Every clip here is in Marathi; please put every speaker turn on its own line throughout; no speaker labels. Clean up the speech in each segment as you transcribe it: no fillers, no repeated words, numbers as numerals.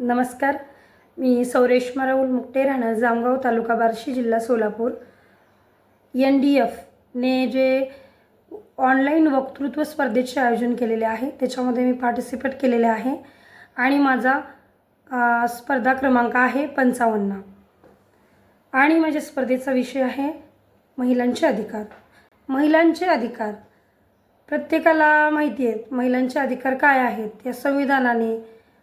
नमस्कार. मी सौरेश्मा राहुल मुक्टे, राहणार जामगाव, तालुका बार्शी, जिल्हा सोलापूर. NDF ने जे ऑनलाईन वक्तृत्व स्पर्धेचे आयोजन केलेले आहे त्याच्यामध्ये मी पार्टिसिपेट केलेले आहे आणि माझा स्पर्धा क्रमांक आहे 55 आणि माझ्या स्पर्धेचा विषय आहे महिलांचे अधिकार. महिलांचे अधिकार प्रत्येकाला माहिती आहे. महिलांचे अधिकार काय आहेत या संविधानाने,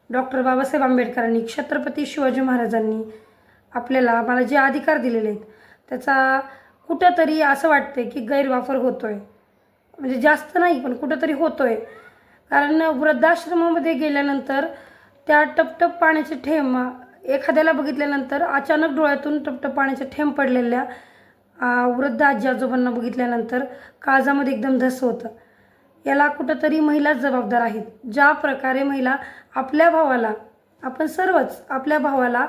डॉक्टर बाबासाहेब आंबेडकरांनी, छत्रपती शिवाजी महाराजांनी आपल्याला जे अधिकार दिलेले आहेत त्याचा कुठंतरी असं वाटते की गैरवापर होतोय. म्हणजे जास्त नाही पण कुठंतरी होतोय. कारण वृद्धाश्रमामध्ये गेल्यानंतर त्या टपटप पाण्याचे थेंब एखाद्याला बघितल्यानंतर अचानक डोळ्यातून टपटप पाण्याचे थेंब पडलेल्या वृद्ध आजी आजोबांना बघितल्यानंतर काळजामध्ये एकदम धस होतं. याला कुठंतरी महिलाच जबाबदार आहेत. ज्या प्रकारे महिला आपल्या भावाला, आपण सर्वच आपल्या भावाला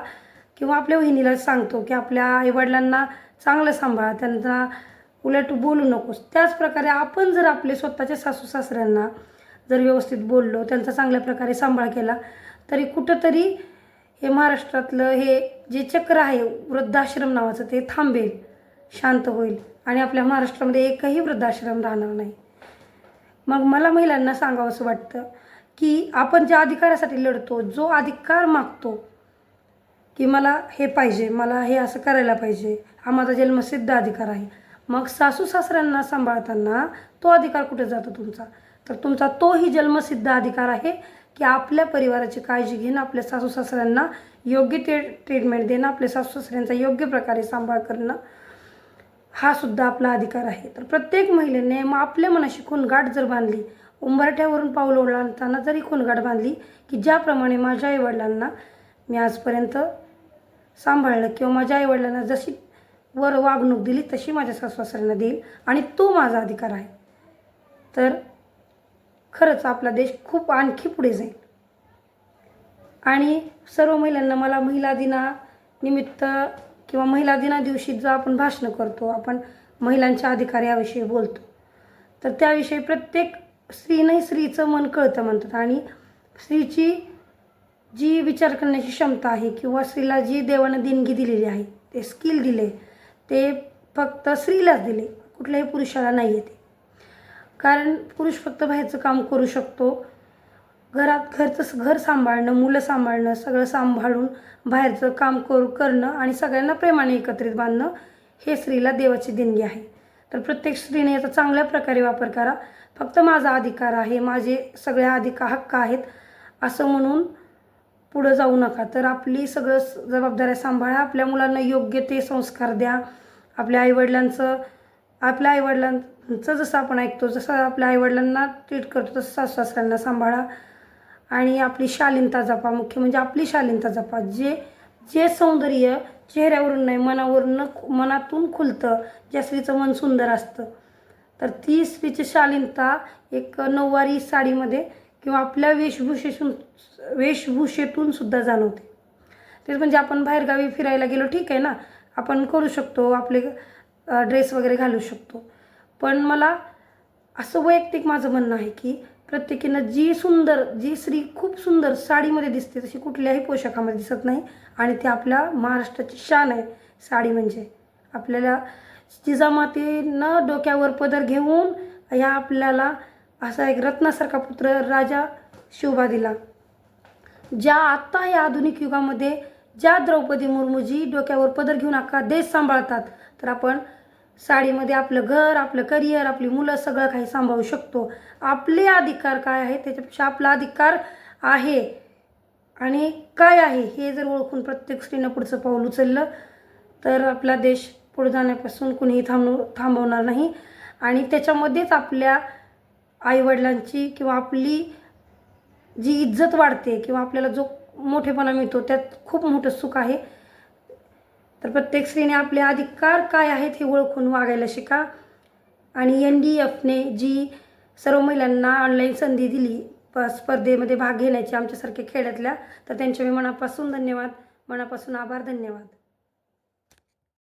किंवा आपल्या बहिणीला सांगतो की आपल्या आईवडिलांना चांगलं सांभाळा, त्यांना उलट बोलू नकोस, त्याच प्रकारे आपण जर आपले स्वतःच्या सासू सासऱ्यांना जर व्यवस्थित बोललो, त्यांचा चांगल्या प्रकारे सांभाळ केला तरी कुठंतरी हे महाराष्ट्रातलं हे जे चक्र आहे वृद्धाश्रम नावाचं ते थांबेल, शांत होईल आणि आपल्या महाराष्ट्रामध्ये एकही वृद्धाश्रम राहणार नाही. मग मला महिलांना सांगावंसं वाटतं की आपण ज्या अधिकारासाठी लढतो, जो अधिकार मागतो की मला हे पाहिजे, मला हे असं करायला पाहिजे, हा माझा जन्मसिद्ध अधिकार आहे. मग सासू सासऱ्यांना सांभाळताना तो अधिकार कुठे जातो तुमचा? तर तुमचा तोही जन्मसिद्ध अधिकार आहे की आपल्या परिवाराची काळजी घेणं, आपल्या सासू सासऱ्यांना योग्य ते ट्रीटमेंट देणं, आपल्या सासू सासऱ्यांचा योग्य प्रकारे सांभाळ करणं हा सुद्धा आपला अधिकार आहे. तर प्रत्येक महिलेने आपल्या मनाशी खूणगाठ जर बांधली, उंबरठ्यावरून पाऊल ओलांडताना जरी खूणगाठ बांधली की ज्याप्रमाणे माझ्या आईवडिलांना मी आजपर्यंत सांभाळलं किंवा माझ्या आईवडिलांना जशी वागणूक दिली तशी माझ्या सासू सासऱ्यांना देईल आणि तो माझा अधिकार आहे, तर खरंच आपला देश खूप आणखी पुढे जाईल. आणि सर्व महिलांना मला महिला दिनानिमित्त किंवा महिला दिना दिवशी जो आपण भाषण करतो, आपण महिलांच्या अधिकार याविषयी बोलतो, तर त्याविषयी प्रत्येक स्त्रीने स्त्रीचं मन कळतं म्हणतात. आणि स्त्रीची जी विचार करण्याची क्षमता आहे किंवा स्त्रीला जी देवानं देणगी दिलेली आहे, ते स्किल दिले, ते फक्त स्त्रीलाच दिले, कुठल्याही पुरुषाला नाही आहे ते. कारण पुरुष फक्त बाहेरचं काम करू शकतो, घर सांभाळणं, मुलं सांभाळणं, सगळं सांभाळून बाहेरचं काम करणं आणि सगळ्यांना प्रेमाने एकत्रित बांधणं हे स्त्रीला देवाची देणगी आहे. तर प्रत्येक स्त्रीने याचा चांगल्या प्रकारे वापर करा. फक्त माझा अधिकार आहे, माझे सगळे हक्क आहेत असं म्हणून पुढं जाऊ नका. तर आपली सगळं जबाबदाऱ्या सांभाळा, आपल्या मुलांना योग्य ते संस्कार द्या. आपल्या आईवडिलांचं जसं आपण ऐकतो, जसं आपल्या आईवडिलांना ट्रीट करतो तसं सासू सासऱ्यांना सांभाळा आणि आपली शालीनता जपा. मुख्य म्हणजे आपली शालीनता जपा. जे सौंदर्य चेहऱ्यावरून नाही मनातून खुलतं, ज्या स्त्रीचं मन सुंदर असतं, तर ती स्त्रीची शालीनता एक नऊवारी साडीमध्ये किंवा आपल्या वेशभूषेतून सुद्धा जाणवते. तेच म्हणजे आपण बाहेरगावी फिरायला गेलो, ठीक आहे ना, आपण करू शकतो, आपले ड्रेस वगैरे घालू शकतो, पण मला असं वैयक्तिक माझं म्हणणं आहे की प्रत्येकीनं जी स्त्री खूप सुंदर साडीमध्ये दिसते तशी कुठल्याही पोशाखामध्ये दिसत नाही. आणि ती आपल्या महाराष्ट्राची शान आहे. साडी म्हणजे आपल्याला जिजामातेनं डोक्यावर पदर घेऊन या आपल्याला असा एक रत्नासारखा पुत्र राजा शिवबा दिला. ज्या आत्ता या आधुनिक युगामध्ये ज्या द्रौपदी मुर्मूजी डोक्यावर पदर घेऊन अख्खा देश सांभाळतात, तर आपण साडीमध्ये आपलं घर, आपलं करिअर, आपली मुलं सगळं काही सांभाळू शकतो. आपले अधिकार काय आहे त्याच्यापेक्षा आपला अधिकार आहे आणि काय आहे हे जर ओळखून प्रत्येक स्त्रीनं पुढचं पाऊल उचललं तर आपला देश पुढे जाण्यापासून कुणीही थांबवणार नाही. आणि त्याच्यामध्येच आपल्या आईवडिलांची किंवा आपली जी इज्जत वाढते किंवा आपल्याला जो मोठेपणा मिळतो त्यात खूप मोठं सुख आहे. तर प्रत्येक स्त्रीने आपले अधिकार काय आहेत हे ओळखून वागायला शिका. आणि NDFने जी सर्व महिलांना ऑनलाईन संधी दिली स्पर्धेमध्ये भाग घेण्याची आमच्यासारख्या खेड्यातल्या, तर त्यांच्या मी मनापासून धन्यवाद, मनापासून आभार, धन्यवाद.